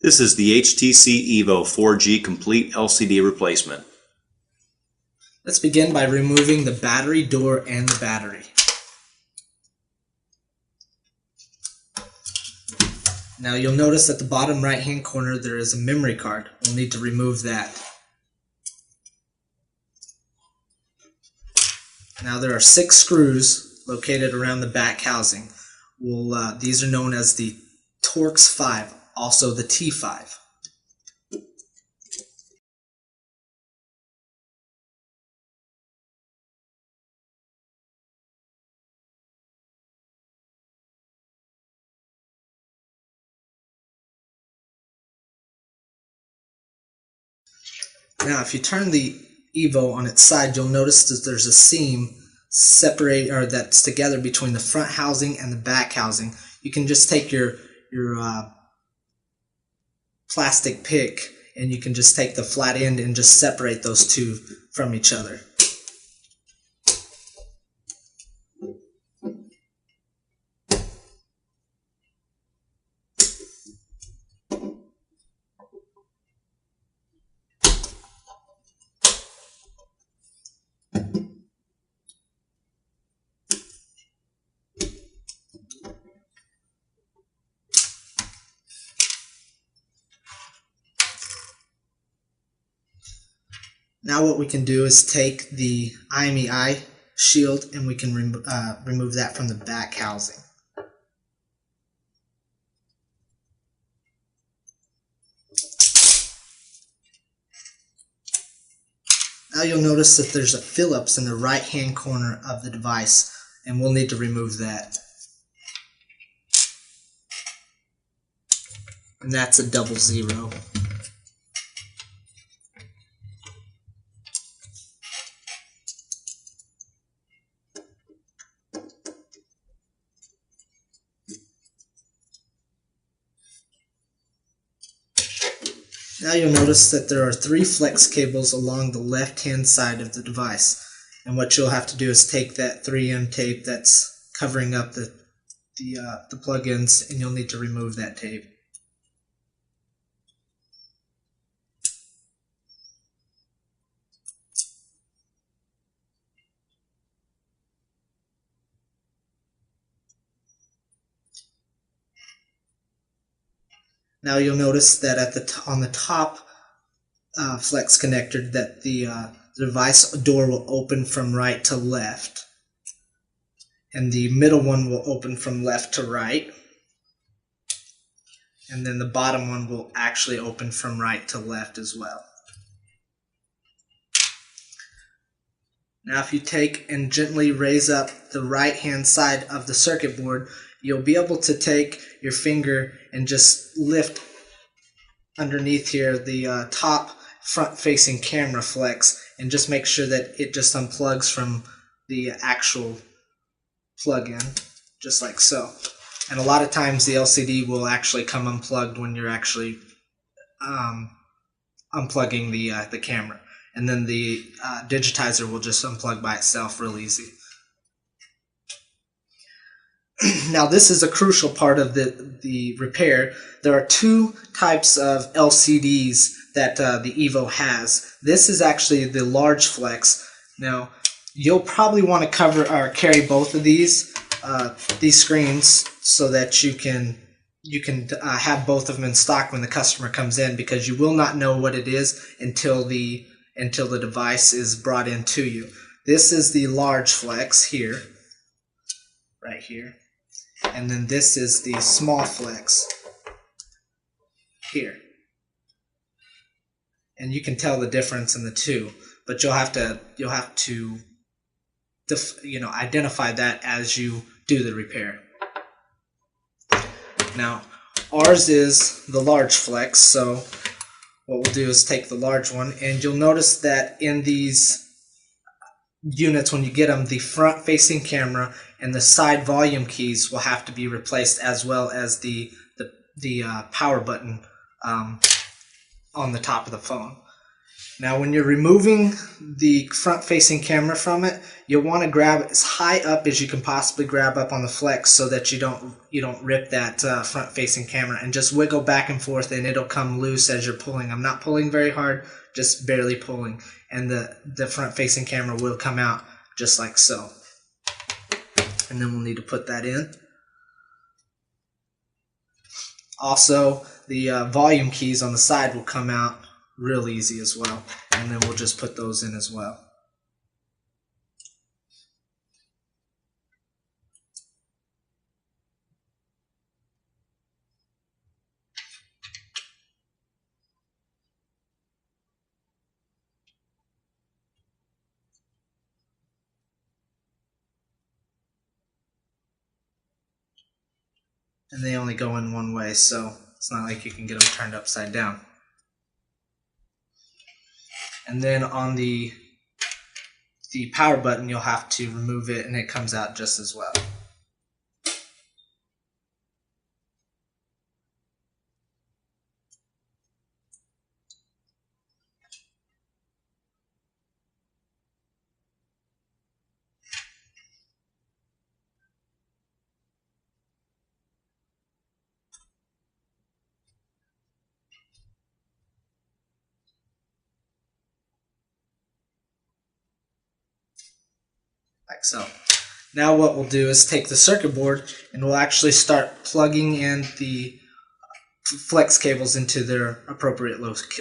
This is the HTC EVO 4G Complete LCD replacement. Let's begin by removing the battery door and the battery. Now you'll notice at the bottom right hand corner there is a memory card. We'll need to remove that. Now there are 6 screws located around the back housing. These are known as the Torx 5, also the T5. Now if you turn the EVO on its side, you'll notice that there's a seam that's together between the front housing and the back housing. You can just take your plastic pick and you can just take the flat end and just separate those two from each other. Now what we can do is take the IMEI shield and we can remove that from the back housing. Now you'll notice that there's a Phillips in the right hand corner of the device, and we'll need to remove that. And that's a 00. Now you'll notice that there are 3 flex cables along the left hand side of the device, and what you'll have to do is take that 3M tape that's covering up the plug-ins, and you'll need to remove that tape. Now you'll notice that on the top flex connector that the device door will open from right to left, and the middle one will open from left to right, and then the bottom one will actually open from right to left as well. Now if you take and gently raise up the right hand side of the circuit board, you'll be able to take your finger and just lift underneath here the top front facing camera flex, and just make sure that it just unplugs from the actual plug-in, just like so. And a lot of times the LCD will actually come unplugged when you're actually unplugging the camera, and then the digitizer will just unplug by itself real easy. Now this is a crucial part of the repair. There are 2 types of LCDs that the EVO has. This is actually the large flex. Now you'll probably want to cover or carry both of these screens so that you can have both of them in stock when the customer comes in, because you will not know what it is until the device is brought in to you. This is the large flex here, right here. And then this is the small flex here. And you can tell the difference in the two, but you'll have to identify that as you do the repair. Now ours is the large flex, so what we'll do is take the large one, and you'll notice that in these units, when you get them, the front facing camera and the side volume keys will have to be replaced, as well as the power button on the top of the phone. Now when you're removing the front-facing camera from it, you'll want to grab as high up as you can possibly grab up on the flex so that you don't rip that front-facing camera, and just wiggle back and forth and it'll come loose as you're pulling. I'm not pulling very hard, just barely pulling, and the front-facing camera will come out just like so. And then we'll need to put that in. Also, the volume keys on the side will come out real easy as well, and then we'll just put those in as well. And they only go in one way, so it's not like you can get them turned upside down. And then on the power button, you'll have to remove it, and it comes out just as well. Like so. Now what we'll do is take the circuit board and we'll actually start plugging in the flex cables into their appropriate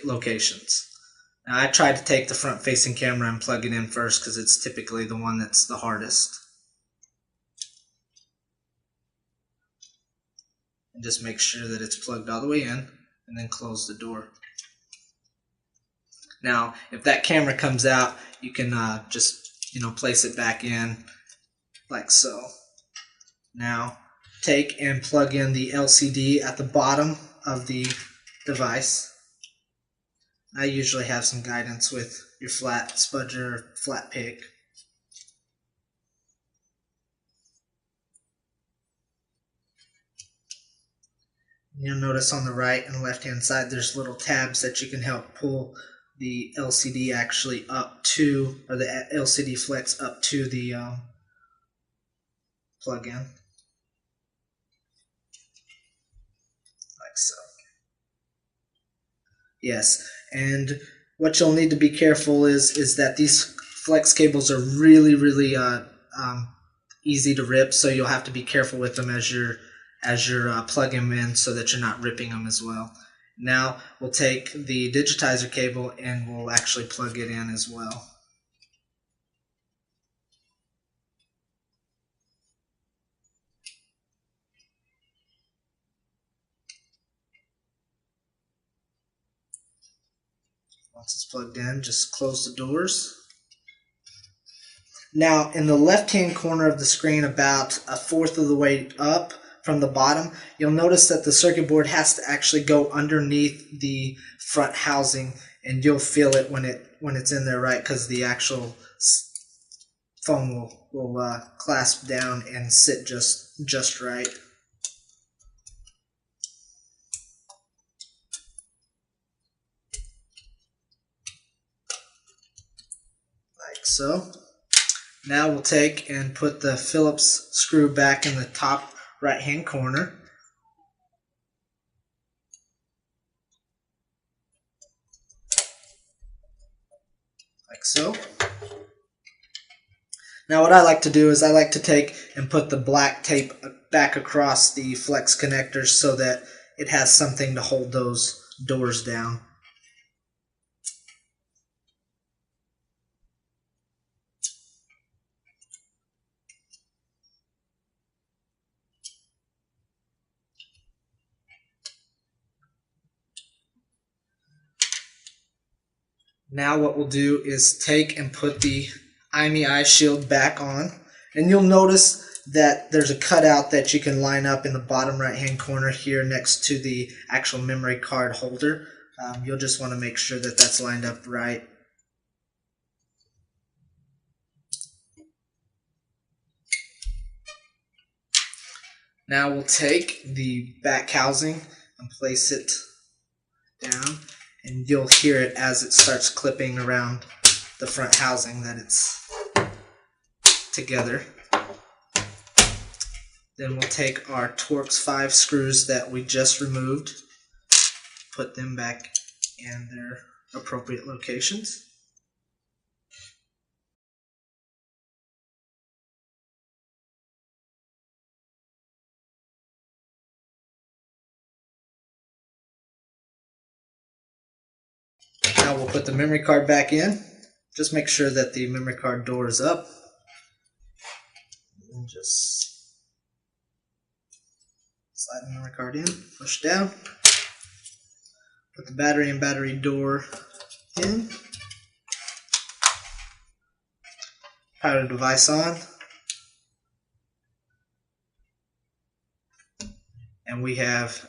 locations. Now I tried to take the front facing camera and plug it in first because it's typically the one that's the hardest. And just make sure that it's plugged all the way in, and then close the door. Now if that camera comes out, you can just place it back in like so. Now take and plug in the LCD at the bottom of the device. I usually have some guidance with your flat spudger or flat pick. You'll notice on the right and left hand side there's little tabs that you can help pull the LCD actually up to, or the LCD flex up to the plug-in, like so. Yes, and what you'll need to be careful is that these flex cables are really easy to rip, so you'll have to be careful with them as you're plugging them in so that you're not ripping them as well. Now we'll take the digitizer cable and we'll actually plug it in as well. Once it's plugged in, just close the doors. Now in the left hand corner of the screen, about a fourth of the way up from the bottom, you'll notice that the circuit board has to actually go underneath the front housing, and you'll feel it when it's in there, right? Because the actual foam will clasp down and sit just right. Like so. Now we'll take and put the Phillips screw back in the top right hand corner. Like so. Now what I like to do is I like to take and put the black tape back across the flex connectors so that it has something to hold those doors down. Now what we'll do is take and put the IMEI eye shield back on, and you'll notice that there's a cutout that you can line up in the bottom right hand corner here next to the actual memory card holder. You'll just want to make sure that that's lined up right. Now we'll take the back housing and place it down, and you'll hear it as it starts clipping around the front housing that it's together. Then we'll take our Torx 5 screws that we just removed, put them back in their appropriate locations. Now we'll put the memory card back in. Just make sure that the memory card door is up. And just slide the memory card in, push down. Put the battery and battery door in. Power the device on. And we have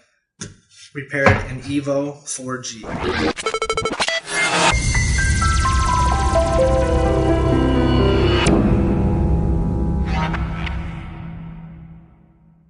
repaired an EVO 4G.